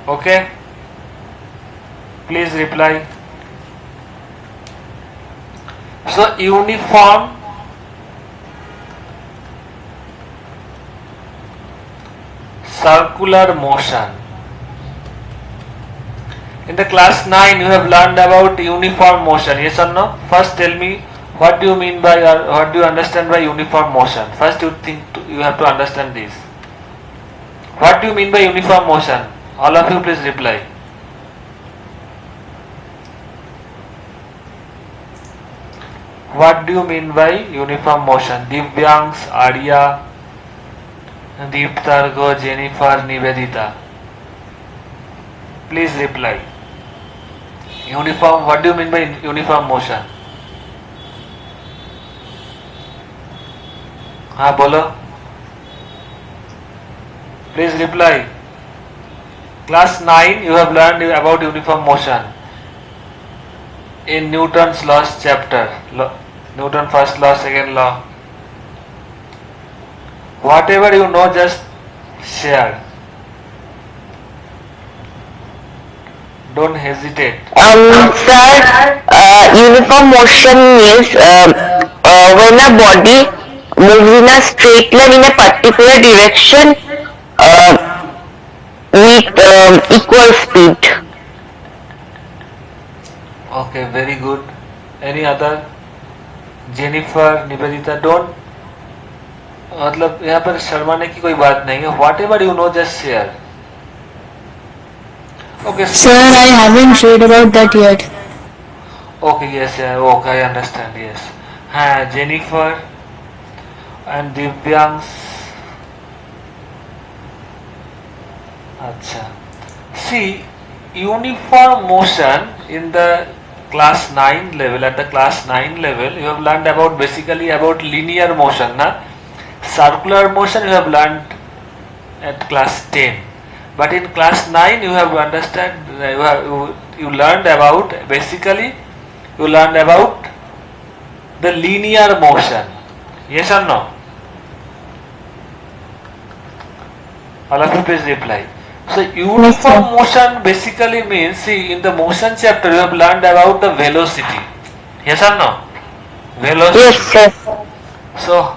Okay, please reply. So uniform circular motion. In the class 9 you have learned about uniform motion, yes or no? First tell me what do you mean by or what do you understand by uniform motion? First you have to understand this. What do you mean by uniform motion? All of you please reply. What do you mean by uniform motion? Divyansh, Arya, Deeptargo, Jennifer, Nivedita. Please reply. Uniform, what do you mean by uniform motion? हाँ बोलो. Please reply. Class 9 you have learned about uniform motion in Newton's laws chapter. Newton first law, second law. Whatever you know just share. Don't hesitate. Sir, uniform motion means when a body moves in a straight line in a particular direction with equal speed. Okay, very good. Any other? Jennifer, Nivedita, don't. मतलब यहाँ पर शर्माने की कोई बात नहीं है. Whatever you know just share. Okay. Sir, I haven't read about that yet. Okay, yes, yeah, okay, I understand, yes. हाँ, Jennifer and Divyansh. अच्छा. See, uniform motion in the class 9 level, at the class 9 level, you have learned about basically about linear motion, na? Circular motion you have learned at class 10. But in class 9 you have understand, you learned about basically you learned about the linear motion. Yes or no? All of you please reply. So uniform motion basically means, see, in the motion chapter you have learned about the velocity. Yes or no? Velocity. Yes, sir. So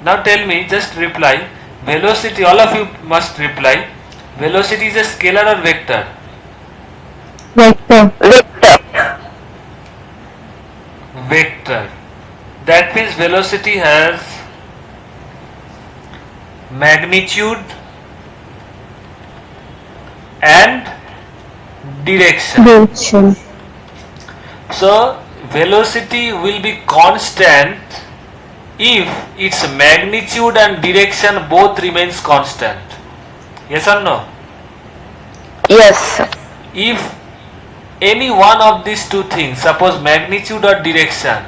now tell me, just reply. Velocity, all of you must reply. Velocity is a scalar or vector? Vector. Vector. Vector. That means velocity has magnitude and direction. Direction. So velocity will be constant if its magnitude and direction both remains constant. Yes or no? Yes. If any one of these two things, suppose magnitude or direction,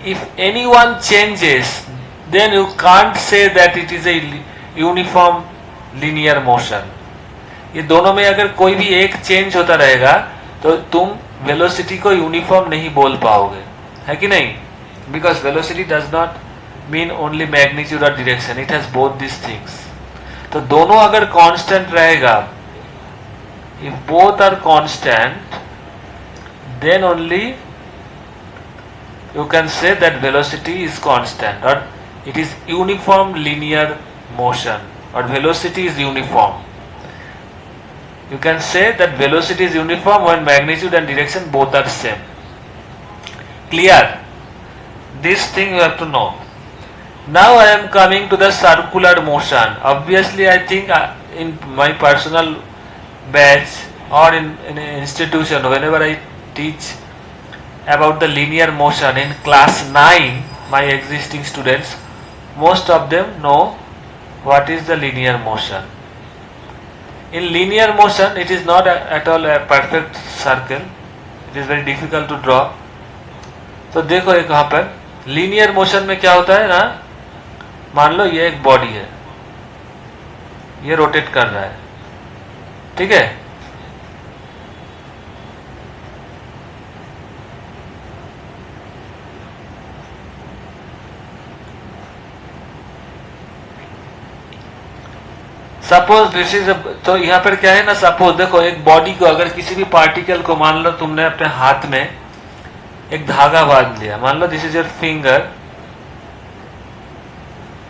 if any one changes, then you can't say that it is a uniform linear motion. ये दोनों में अगर कोई भी एक change होता रहेगा तो तुम वेलोसिटी को यूनिफॉर्म नहीं बोल पाओगे, है कि नहीं? Because velocity does not mean only magnitude और direction, it has both this things. तो दोनों अगर कांस्टेंट रहेगा, if both are constant, then only you can say that velocity is constant or it is uniform linear motion or velocity is uniform. You can say that velocity is uniform when magnitude and direction both are same. Clear? This thing you have to know. Now I am coming to the circular motion. Obviously I think in my personal batch or in an institution, whenever I teach about the linear motion in class 9, my existing students, most of them know what is the linear motion. In linear motion it is not at all a perfect circle, it is very difficult to draw. तो देखो एक यहाँ पर linear motion में क्या होता है ना, मान लो ये एक बॉडी है, ये रोटेट कर रहा है, ठीक है? सपोज दिस इज, तो यहाँ पर क्या है ना, सपोज देखो एक बॉडी को अगर किसी भी पार्टिकल को मान लो तुमने अपने हाथ में एक धागा बांध लिया, मान लो this is your finger,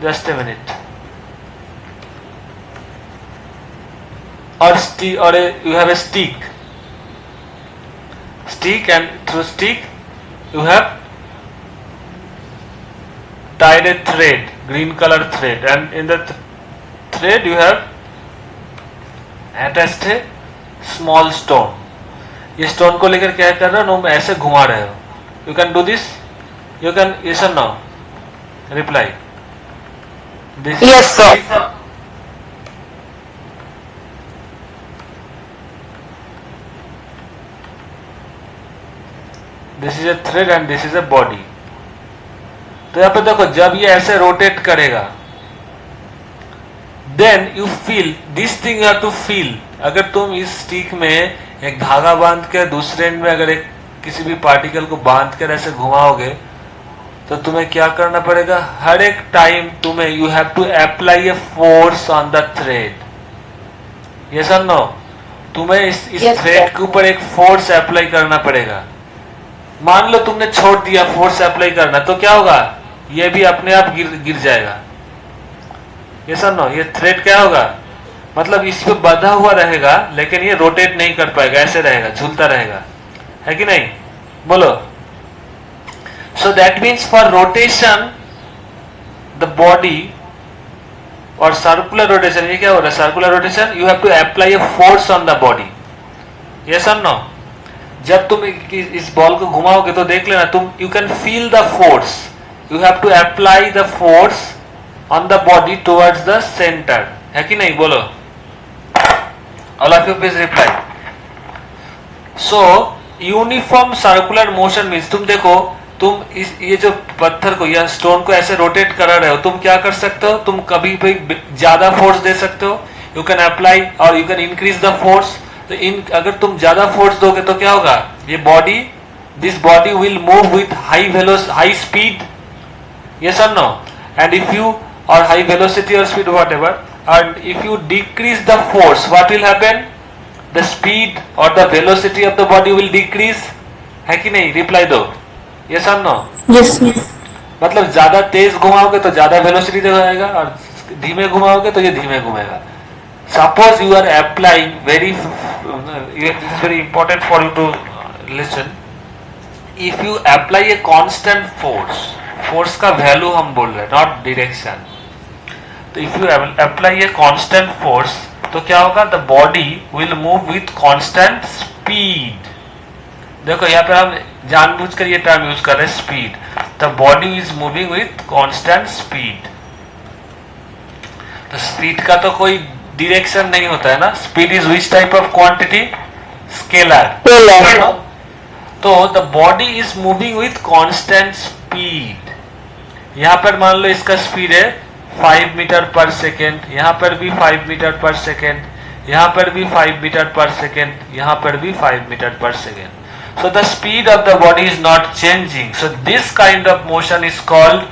just a minute, और you have a stick and through stick you have tied a thread, green color thread, and in the thread you have attached a small stone. ये stone को लेकर क्या कर रहे हो, तुम ऐसे घुमा रहे हो. You can do this, you can, yes or no? Reply. This Yes, sir. This is a thread and this is a body. तो यहां पे देखो जब ये ऐसे रोटेट करेगा, then you feel this thing, you have to feel. अगर तुम इस स्टिक में एक धागा बांध के दूसरे एंड में अगर एक किसी भी पार्टिकल को बांध कर ऐसे घुमाओगे, तो तुम्हें क्या करना पड़ेगा, हर एक टाइम तुम्हें you have to apply a force on the thread. Yes और नो? तुम्हें इस थ्रेड के ऊपर एक फोर्स अप्लाई करना पड़ेगा. मान लो तुमने छोड़ दिया फोर्स अप्लाई करना, तो क्या होगा, ये भी अपने आप गिर जाएगा. ये सर नो, ये थ्रेड क्या होगा, मतलब इस पे बंधा हुआ रहेगा लेकिन ये रोटेट नहीं कर पाएगा, ऐसे रहेगा, झूलता रहेगा, है कि नहीं? बोलो. So that means for rotation the body और सर्कुलर रोटेशन, ये क्या हो रहा है, circular rotation, you have to apply a force on the body. Yes और नो? जब तुम इस बॉल को घुमाओगे तो देख लेना तुम, you can feel the force, you have to apply the force on the body towards the centre, है कि नहीं? बोलो. All of you please reply. So uniform circular motion means, तुम देखो तुम ये जो पत्थर को या स्टोन को ऐसे रोटेट करा रहे हो, तुम क्या कर सकते हो, तुम कभी भी ज्यादा फोर्स दे सकते हो, यू कैन अप्लाई और you can increase the force. तो अगर तुम ज्यादा फोर्स दोगे तो क्या होगा, ये body, this body will move with high speed. Yes और no? And if you, or high velocity or speed whatever, and if you decrease the force what will happen, the speed और the velocity of the body will decrease, है कि नहीं? Reply दो. Yes और no? Yes, yes. मतलब ज्यादा तेज घुमाओगे तो ज्यादा वेलोसिटी दिखाएगा और धीमे घुमाओगे तो ये धीमे घूमेगा. Suppose you are applying it is very important for you to listen. If you apply a constant force का वैल्यू हम बोल रहे हैं, not direction. तो if you apply a constant force, तो क्या होगा, the body will move with constant speed. देखो यहाँ पे हम जानबूझकर ये टर्म यूज कर रहे हैं, speed. The body is moving with constant speed. तो स्पीड का तो कोई डिरेक्शन नहीं होता है ना. Speed is which type of quantity, scalar. तो the body is moving with constant speed. यहां पर मान लो इसका स्पीड है 5 मीटर पर सेकेंड, यहां पर भी 5 मीटर पर सेकेंड, यहां पर भी 5 मीटर पर सेकेंड, यहां पर भी 5 मीटर पर second. So the speed of the body is not changing. So this kind of motion is called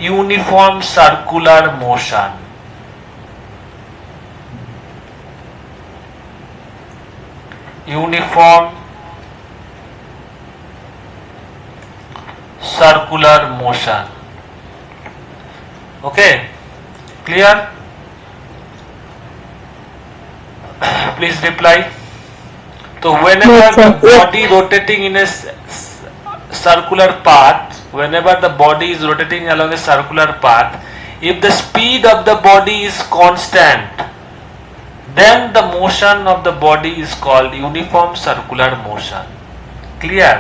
uniform circular motion. Uniform circular motion. Okay, clear? Please reply. So whenever the body rotating in a circular path, whenever the body is rotating along a circular path, if the speed of the body is constant, then the motion of the body is called uniform circular motion. Clear?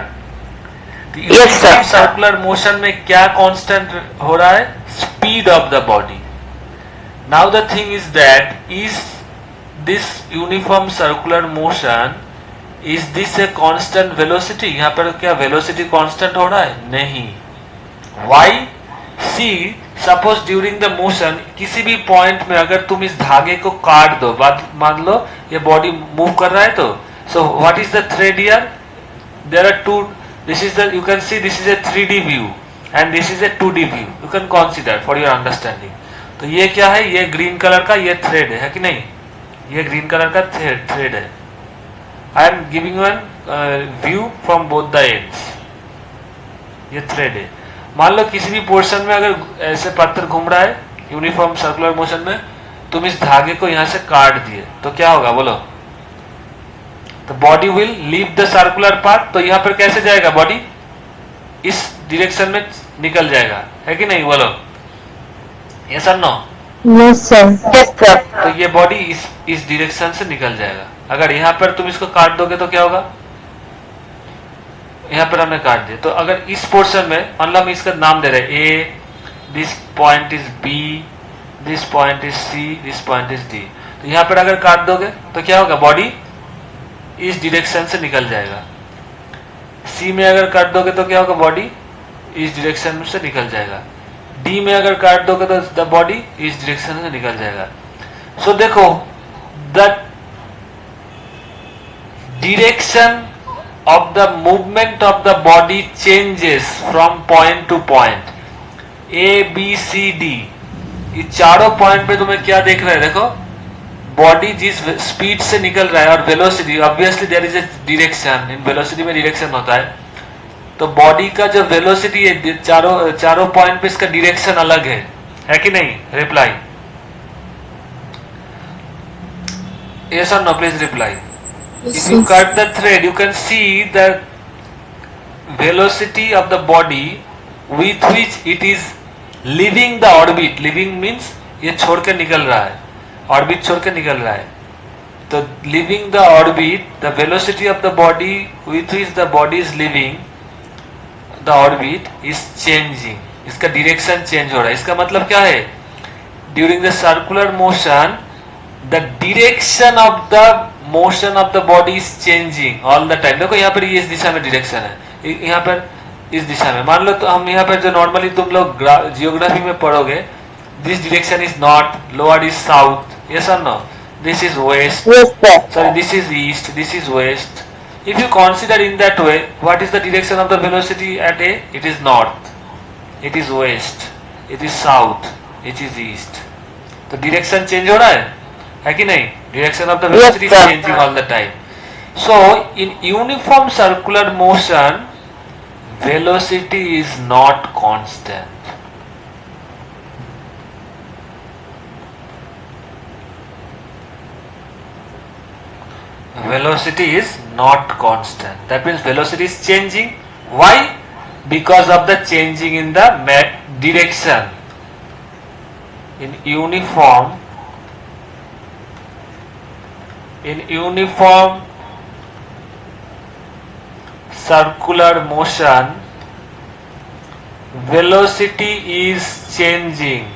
The uniform circular motion में क्या constant हो रहा है, speed of the body. Now the thing is that, is this uniform circular motion, is this a constant velocity? यहाँ पर क्या velocity constant हो रहा है? नहीं. Why? See, suppose during the motion किसी भी पॉइंट में अगर तुम इस धागे को काट दो, मान लो ये बॉडी मूव कर रहा है, तो so what is the thread here, there are two, this is the, you can see this is a 3D view and this is a 2D view. You can consider for your understanding. तो ये क्या है, ये green colour का ये thread है कि नहीं? ये ग्रीन कलर का थ्रेड है. I am giving one view from both the ends. ये थ्रेड है. मान लो किसी भी पोर्शन में अगर ऐसे पत्थर घूम रहा है यूनिफॉर्म सर्कुलर मोशन में, तुम इस धागे को यहां से काट दिए तो क्या होगा बोलो? तो body will leave the circular path. तो यहां पर कैसे जाएगा बॉडी? इस डायरेक्शन में निकल जाएगा, है कि नहीं? बोलो यस और no? Yes, sir. Yes, sir. तो ये बॉडी इस डायरेक्शन से निकल जाएगा. अगर यहां पर तुम इसको काट दोगे तो क्या होगा? यहां पर हमने काट दिया. तो अगर इस पोर्शन में मान लो हम इसका नाम दे रहे हैं A, this point is B, this point is C, this point is D. तो यहां पर अगर काट दोगे तो क्या होगा? बॉडी इस डायरेक्शन से निकल जाएगा. सी में अगर काट दोगे तो क्या होगा? बॉडी इस डायरेक्शन से निकल जाएगा. डी में अगर काट दोगे तो द बॉडी इस डायरेक्शन से निकल जाएगा. सो देखो the direction of the movement of the body changes from point to point. A, B, C, D. ये चारों पॉइंट पे तुम्हें क्या देख रहे हैं? देखो बॉडी जिस स्पीड से निकल रहा है और velocity, obviously there is a direction. इन वेलोसिटी में डायरेक्शन होता है. तो बॉडी का जो वेलोसिटी है चारों पॉइंट पे इसका डायरेक्शन अलग है कि नहीं? रिप्लाई यस और no? Please reply. Yes, If you sir. cut the thread, you can see the velocity of the body with which it is leaving the orbit. Leaving means ये छोड़ के निकल रहा है, ऑर्बिट छोड़ के निकल रहा है. तो leaving the orbit, the velocity of the body with which the body is leaving the orbit is changing. इसका डायरेक्शन चेंज हो रहा है. इसका मतलब क्या है? During the circular motion, the direction of the motion of the body is changing all the time. देखो यहाँ पर ये इस दिशा में डायरेक्शन है, यहाँ पर इस दिशा में. मान लो तो हम यहाँ पर जो नॉर्मली तुम लोग जियोग्राफी में पढ़ोगे, this direction is north, lower is south. Yes और no? This is west. Yes, sir. Sorry, this is east, this is west. If you consider in that way, what is the direction of the velocity at A? It is north, it is west, it is south, it is east. तो direction change हो रहा है कि नहीं? Direction of the velocity is Yes, sir. changing all the time. So in uniform circular motion, velocity is not constant. Velocity is not constant. That means velocity is changing. Why? Because of the changing in the direction. In uniform circular motion, velocity is changing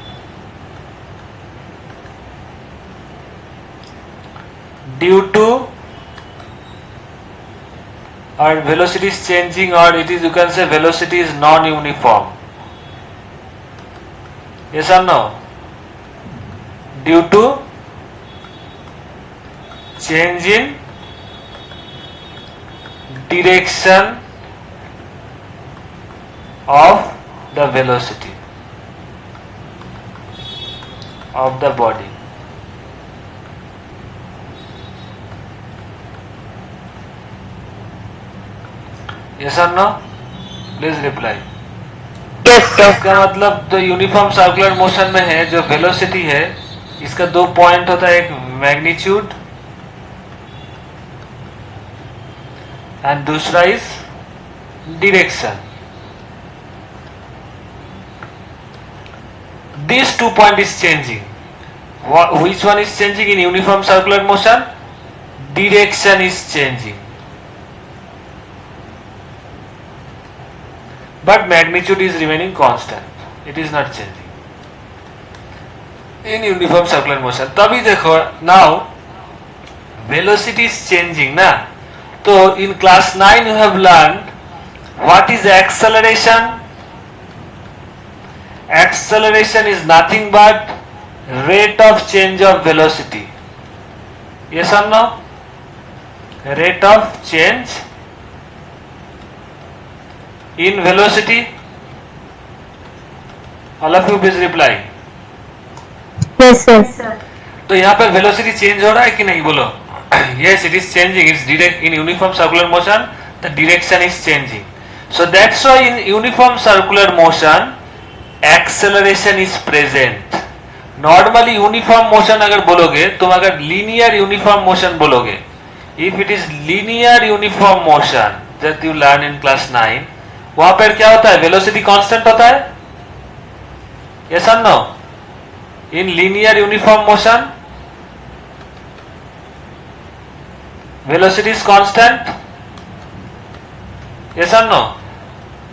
due to, or velocity is changing, or it is, you can say velocity is non-uniform. Yes or no? Due to change in direction of the velocity of the body. Yes or no? Please reply. Yes, sir. इसका मतलब जो uniform circular motion में है, जो velocity है, इसका दो point होता है, एक मैग्नीट्यूड एंड दूसरा is direction. This two point is changing. Which one is changing in uniform circular motion? Direction is changing, but magnitude is remaining constant. It is not changing in uniform circular motion. तभी देखो, now velocity is changing ना. तो in class 9 you have learned what is acceleration. Acceleration is nothing but rate of change of velocity. Yes or no? Rate of change in velocity. All of you please reply. Yes, sir. तो यहाँ पर velocity change हो रहा है कि नहीं बोलो? Yes, it is changing. It's direct in uniform circular motion the direction is changing. So that's why in uniform circular motion acceleration is present. Normally uniform motion अगर बोलोगे, तुम अगर लीनियर यूनिफॉर्म मोशन बोलोगे, if it is linear uniform motion that you learn in class 9, वहां पर क्या होता है? वेलोसिटी कांस्टेंट होता है. यस और no? In linear uniform motion velocity is constant. Yes or no?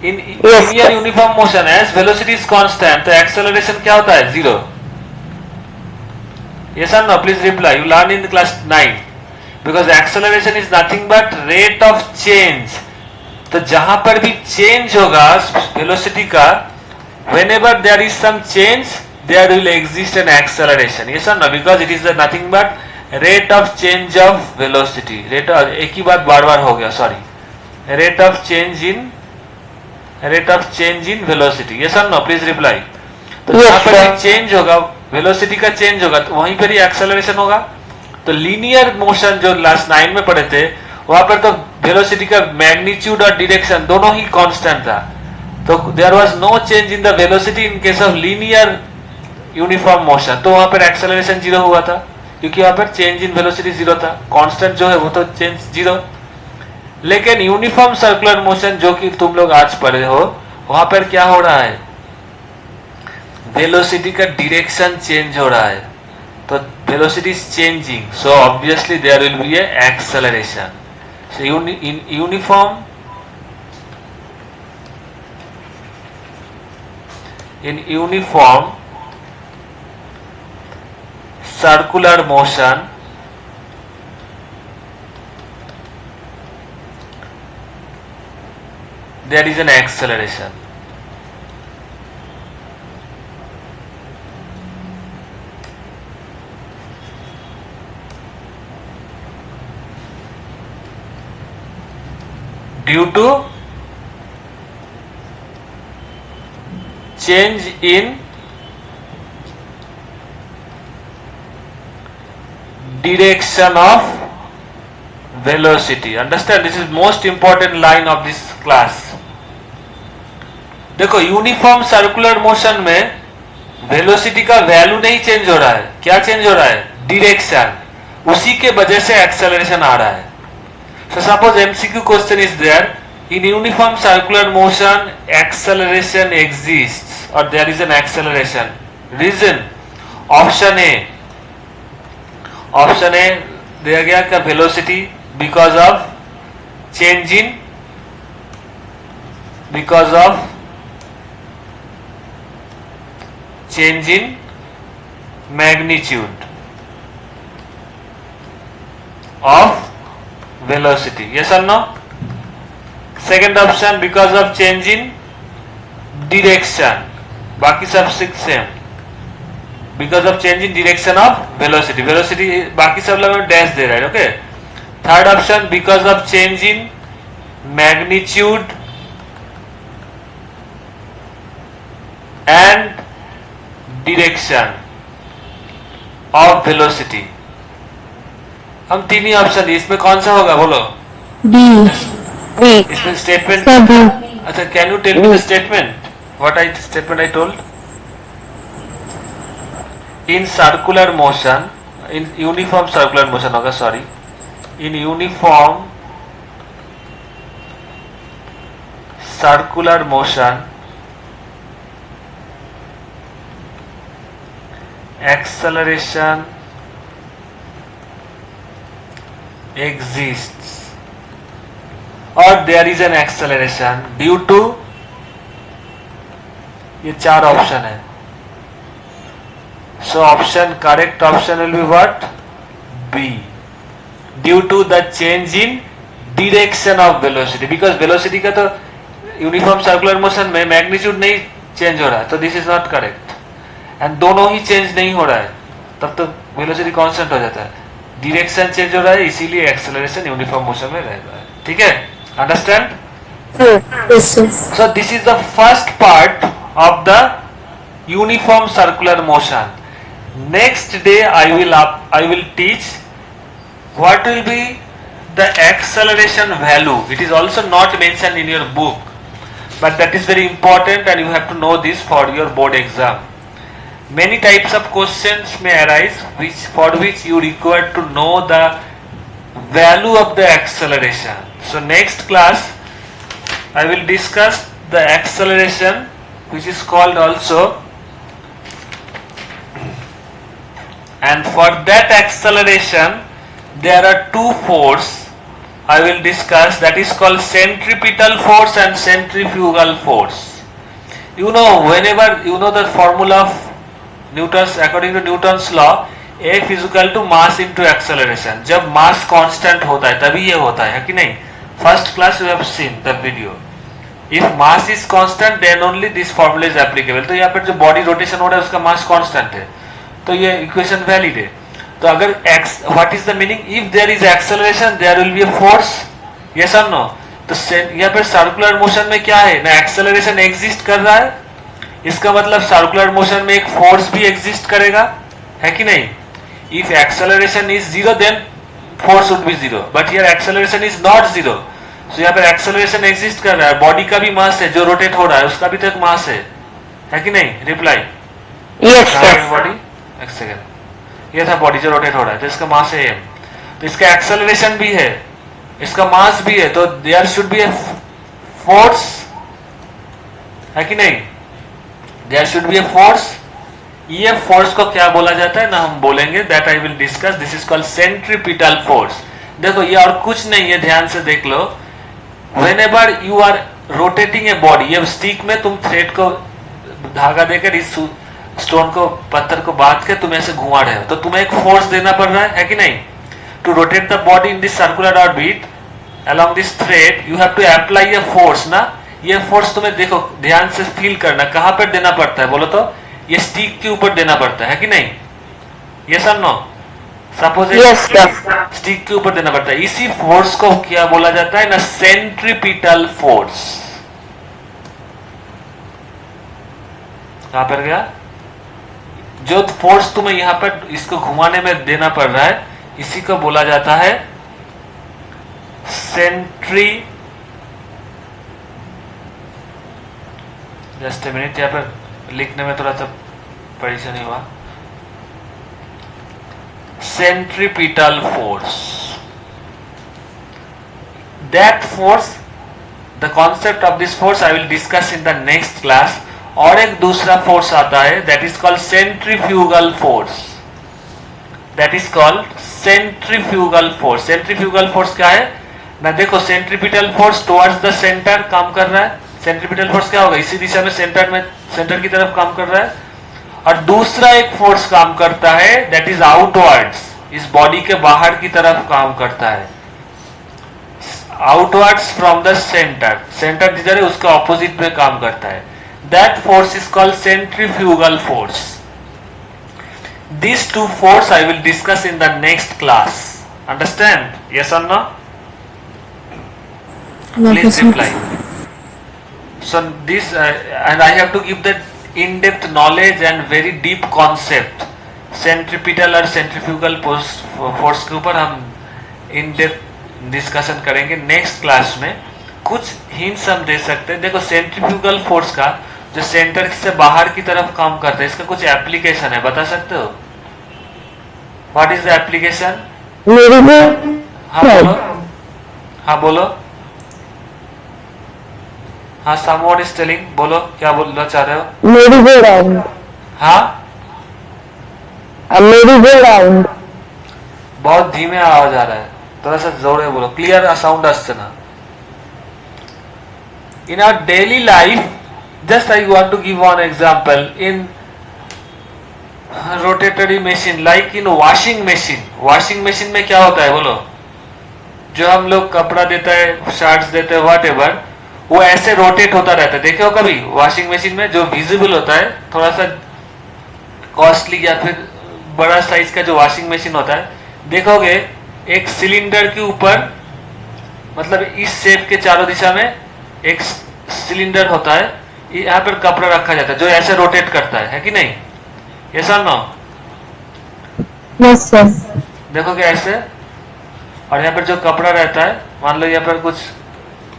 In linear uniform motion as velocity is constant, तो acceleration क्या होता है? Zero. Yes or no? Please reply. You learn in class 9. Because acceleration is nothing but rate of change. तो जहां पर भी change होगा velocity का, whenever there is some change, there will exist an acceleration. Yes or no? Because it is nothing but rate of change of velocity. Rate एक ही बात बार बार हो गया, sorry. Rate of change in velocity. Yes और no? Please reply. तो यहाँ पर भी change होगा, वेलोसिटी का चेंज होगा, तो वहीं पर ही एक्सेलरेशन होगा. तो लीनियर मोशन जो लास्ट 9 में पढ़े थे, वहां पर तो वेलोसिटी का मैग्नीट्यूड और डायरेक्शन दोनों ही कांस्टेंट था. तो there was no change in the velocity in case of linear uniform motion. तो वहां पर एक्सेलरेशन जीरो हुआ था, क्योंकि वहां पर चेंज इन वेलोसिटी जीरो था. कांस्टेंट जो है वो तो चेंज जीरो. लेकिन यूनिफॉर्म सर्कुलर मोशन जो कि तुम लोग आज पढ़े हो, वहां पर क्या हो रहा है? वेलोसिटी का डायरेक्शन चेंज हो रहा है. तो velocity is changing, so obviously there will be a acceleration. So in uniform circular motion, there is an acceleration. Due to change in direction of velocity. Understand? This is most important line of this class. देखो, uniform circular motion में velocity का value नहीं change हो रहा है. क्या change हो रहा है? डायरेक्शन. उसी के वजह से एक्सेलरेशन आ रहा है. So suppose MCQ question is there. In uniform circular motion, acceleration exists or there is an acceleration. Reason? Option A. Option A दिया गया क्या? Velocity because of change in magnitude of velocity. Yes और no? Second option because of change in direction. बाकी सब same. Because of change in direction of velocity. Velocity बाकी सब लोग dash दे रहा है. Okay. Third option because of change in magnitude and direction of velocity. हम तीन ही ऑप्शन दिए, इसमें कौन सा होगा बोलो? बी. इसमें स्टेटमेंट. अच्छा, can you tell me the statement? What statement I told? in circular motion, in uniform circular motion होगा, sorry, in uniform circular motion acceleration exists or there is an acceleration due to, ये चार option है. So option, correct option will be what? B. Due to the change in direction of velocity. Because velocity का तो uniform circular motion में magnitude नहीं change हो रहा है, तो this is not correct. And दोनों ही change नहीं हो रहा है, तब तो velocity constant हो जाता है. Direction change हो रहा है, इसीलिए acceleration uniform motion में रहेगा. ठीक है? Understand? Yes, sir. So this is the first part of the uniform circular motion. Next day I will teach what will be the acceleration value. It is also not mentioned in your book, but that is very important and you have to know this for your board exam. Many types of questions may arise for which you require to know the value of the acceleration. So next class I will discuss the acceleration, which is called also, and for that acceleration there are two forces I will discuss, that is called centripetal force and centrifugal force. You know, whenever you know the formula of Newton's, according to Newton's law, F is equal to mass into acceleration. जब mass constant होता है तभी ये होता है कि नहीं? First class you have seen the video. If mass is constant then only this formula is applicable. तो यहाँ पर जो body rotation हो रहा है उसका mass constant है, तो ये equation valid है. तो अगर what is the meaning? If there is acceleration there will be a force, yes or no? तो यहाँ पर सर्कुलर मोशन में क्या है ना, एक्सेलरेशन एग्जिस्ट कर रहा है, इसका मतलब सर्कुलर मोशन में एक फोर्स भी एग्जिस्ट करेगा, है कि नहीं? If acceleration is zero then force would be zero, but here acceleration is not zero, so यहाँ पर एक्सेलरेशन एग्जिस्ट कर रहा है. बॉडी का भी मास है, जो रोटेट हो रहा है उसका भी तो एक मास है कि नहीं? रिप्लाई यस बॉडी, एक सेकेंड, ये था बॉडी जो रोटेट हो रहा है, तो इसका मास है m, तो इसका एक्सेलरेशन भी है, इसका मास भी है, तो there should be a force, है कि नहीं? There should be a force. ये फोर्स को क्या बोला जाता है ना, हम बोलेंगे, that I will discuss. This is called centripetal force. देखो ये और कुछ नहीं है, ध्यान से देख लो. Whenever you are rotating a body, ये स्टिक में तुम थ्रेड को धागा देकर इस स्टोन को, पत्थर को बांध के तुम ऐसे घुमा रहे हो, तो तुम्हें एक फोर्स देना पड़ रहा है कि नहीं? To rotate the body in this circular orbit along this thread you have to apply a force ना. ये फोर्स तुम्हें देखो ध्यान से फील करना, कहां पर देना पड़ता है बोलो तो? ये स्टिक के ऊपर देना पड़ता है कि नहीं? यस और नो? सपोज स्टिक के ऊपर देना पड़ता है. इसी फोर्स को क्या बोला जाता है ना, सेंट्रीपिटल फोर्स. कहां पर गया? जो फोर्स तुम्हें यहां पर इसको घुमाने में देना पड़ रहा है, इसी को बोला जाता है सेंट्री. जस्ट ए मिनट, यहाँ पर लिखने में थोड़ा सा परेशानी हुआ. Centripetal force, that force, the concept of this force I will discuss in the next class. और एक दूसरा फोर्स आता है, that is called centrifugal force. That is called centrifugal force. Centrifugal force क्या है ना, देखो centripetal force towards the centre काम कर रहा है. सेंट्रीपिटल फोर्स क्या होगा? इसी दिशा में सेंटर की तरफ काम कर रहा है. और दूसरा एक फोर्स काम करता है, दैट इज आउटवर्ड्स, इस बॉडी के बाहर की तरफ काम करता है, outwards from the centre. Centre जिधर है उसका ऑपोजिट में काम करता है. That force is called centrifugal force. These two force I will discuss in the next class. Understand? Yes or no? Please reply. So this and I have to give the in-depth knowledge and very deep concept. Centripetal और centrifugal force के ऊपर हम in-depth discussion करेंगे next class में. कुछ hints हम दे सकते हैं. देखो centrifugal force का जो सेंटर से बाहर की तरफ काम करता है, इसका कुछ एप्लीकेशन है, बता सकते हो? What is the application? हाँ बोलो, हाँ बोलो, हाँ समवन इज टेलिंग, बोलो क्या बोलना चाह रहे हो? मेरी गो राउंड. हाँ मेरी गो राउंड. बहुत धीमे आवाज आ रहा है, थोड़ा सा जोर बोलो, क्लियर साउंड আসছে না. In our daily life, just I want to give one example. In rotatory machine, like in washing machine. washing machine में क्या होता है बोलो? जो हम लोग कपड़ा देता है, शर्ट्स देते हैं, whatever, वो ऐसे रोटेट होता रहता है. देखे हो कभी वॉशिंग मशीन में? जो विजिबल होता है, थोड़ा सा कॉस्टली या फिर बड़ा साइज का जो वॉशिंग मशीन होता है, देखोगे एक सिलेंडर के ऊपर, मतलब इस शेप के चारों दिशा में एक सिलेंडर होता है, यहाँ पर कपड़ा रखा जाता है जो ऐसे रोटेट करता है कि नहीं? यस और नो? Yes, sir. देखो क्या ऐसे, और यहाँ पर जो कपड़ा रहता है, मान लो यहाँ पर कुछ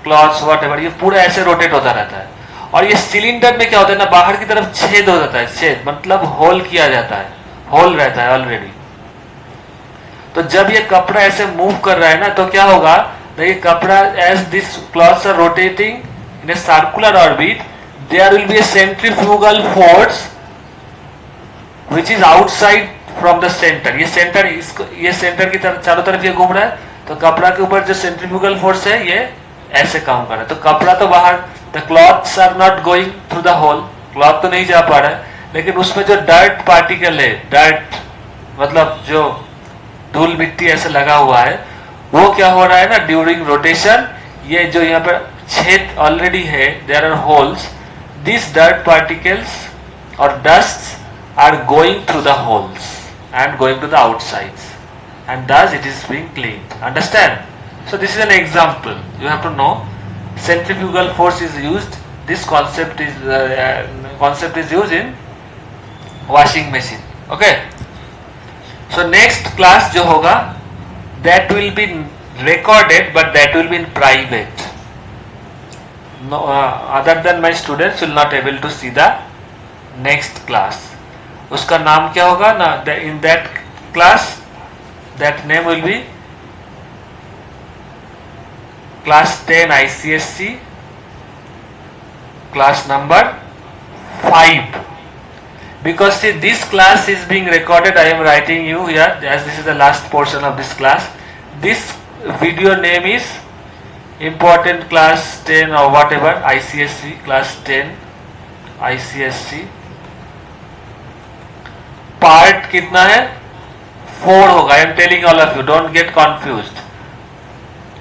क्लॉथ्स वॉटएवर, ये पूरा ऐसे रोटेट होता रहता है। और ये सिलेंडर में क्या होता है ना, बाहर की तरफ छेद हो जाता है, छेद मतलब होल किया जाता है, होल रहता है ऑलरेडी। तो जब ये कपड़ा ऐसे मूव कर रहा है ना, तो क्या होगा, ये कपड़ा as this clothes are rotating in a circular orbit, there will be a centrifugal force which is outside from the centre. ये सेंटर, इसको ये सेंटर की तरफ चारों तरफ ये घूम रहा है, तो कपड़ा के ऊपर जो सेंट्रीफ्यूगल फोर्स है ये ऐसे काम कर रहा है। तो कपड़ा तो बाहर, the clothes are not going through the hole, cloth तो नहीं जा पा रहा है, लेकिन उसमें जो डर्ट पार्टिकल है, डर्ट मतलब जो धूल मिट्टी ऐसे लगा हुआ है, वो क्या हो रहा है ना, ड्यूरिंग रोटेशन, ये जो यहाँ पर छेद ऑलरेडी है, there are holes, this dirt particles और dust are going through the holes and going to the outsides, and thus it is being cleaned. Understand? So this is an example. You have to know centrifugal force is used. This concept is used in washing machine. Okay. So next class जो होगा, that will be recorded, but that will be in private. No, other than my students will not able to see the next class. उसका नाम क्या होगा ना, in that class, that name will be class 10 ICSC, class number 5. Because see, this class is being recorded, I am writing you here as this is the last portion of this class. This video name is important class 10 or whatever, ICSC class 10 ICSC. Part कितना है, 4 होगा. I am telling all of you, don't get confused.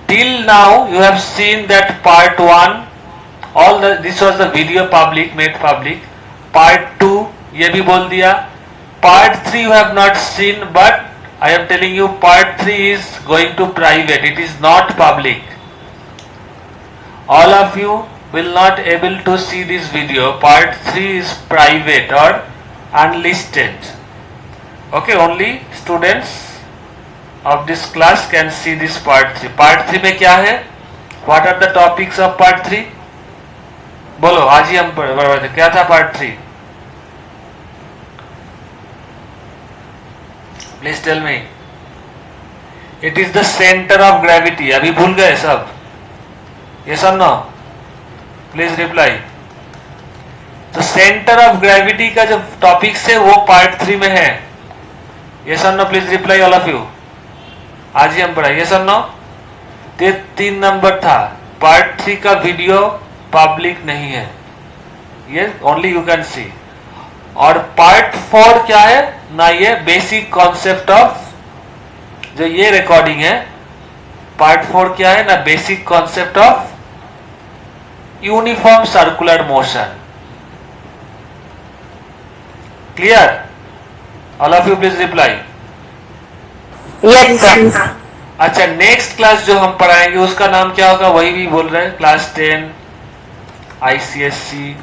Till now you have seen that part 1, all this was the video public, made public. Part 2 ये भी बोल दिया. Part 3 you have not seen, but I am telling you part 3 is going to private, it is not public. All of you will not able to see this video. Part 3 is private or unlisted. Okay, only students of this class can see this part 3. Part 3 में क्या है? What are the topics of part 3? बोलो, आज ही हम पढ़ क्या था part 3? Please tell me. It is the center of gravity. अभी भूल गए सब? Yes or no? Please reply. तो सेंटर ऑफ ग्रेविटी का जो टॉपिक्स है वो पार्ट 3 में है. यस और no, please reply all of you. आज ही हम पढ़ा. यस और नो. ये 3 नंबर था. पार्ट 3 का वीडियो पब्लिक नहीं है, ये ओनली यू कैन सी. और पार्ट 4 क्या है ना, ये बेसिक कॉन्सेप्ट ऑफ जो ये रिकॉर्डिंग है. पार्ट 4 क्या है ना, basic concept of uniform circular motion. Clear? All of you please reply. Yes sir. अच्छा, नेक्स्ट क्लास जो हम पढ़ाएंगे उसका नाम क्या होगा, वही भी बोल रहे हैं, class 10 ICSC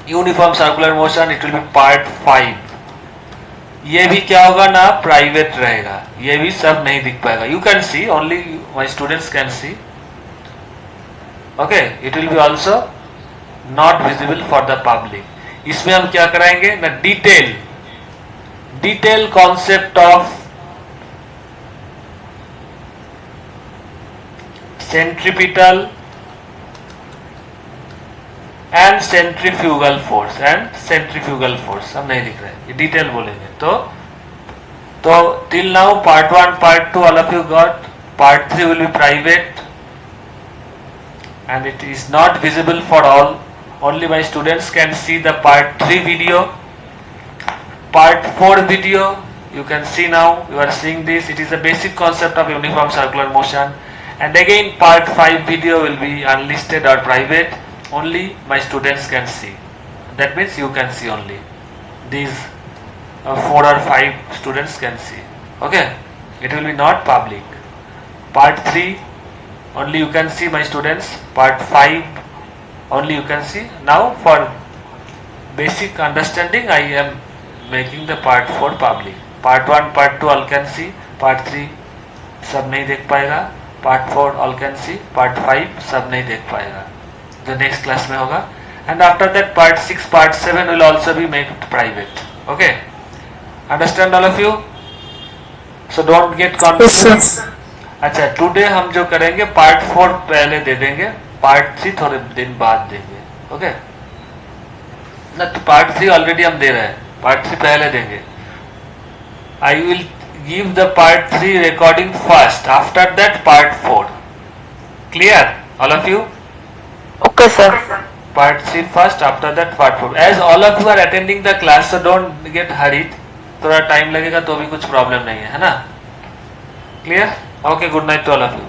uniform circular motion. It will be part 5. ये भी क्या होगा ना, प्राइवेट रहेगा. ये भी सब नहीं दिख पाएगा. You can C, only my students can see. Okay, it will be also not visible for the public. इसमें हम क्या कराएंगे ना, detail concept of centripetal and centrifugal force हम नहीं लिख रहे, डिटेल बोलेंगे. तो till now part 1 part 2 all of you got. Part 3 will be private and it is not visible for all. Only my students can see the part 3 video. Part 4 video you can see now. You are seeing this. It is a basic concept of uniform circular motion. And again part 5 video will be unlisted or private. Only my students can see. That means you can see only. These 4 or 5 students can see. Okay. It will be not public. Part 3 only you can see, my students. Part 5 only you can see. Now for basic understanding I am making the part 4 public. Part 1 part 2 all can see, part 3 सब नहीं देख पाएगा, part 4 all can see, part 5 सब नहीं देख पाएगा, जो next class में होगा. And after that part 6 part 7 will also be made private. Okay, understand all of you? So don't get Yes, confuse. sir. अच्छा, टुडे हम जो करेंगे पार्ट 4 पहले दे देंगे, पार्ट 3 थोड़े दिन बाद देंगे. ओके ना, तो पार्ट 3 ऑलरेडी हम दे रहे हैं, पार्ट 3 पहले देंगे. I will give the part 3 recording first, after that part 4. Clear all of you? Okay, sir. Part 3 first, after that part 4. As all of you are attending the class, so don't get hurried. थोड़ा time लगेगा तो भी कुछ problem नहीं है, है ना? Clear? Okay, good night to all of you.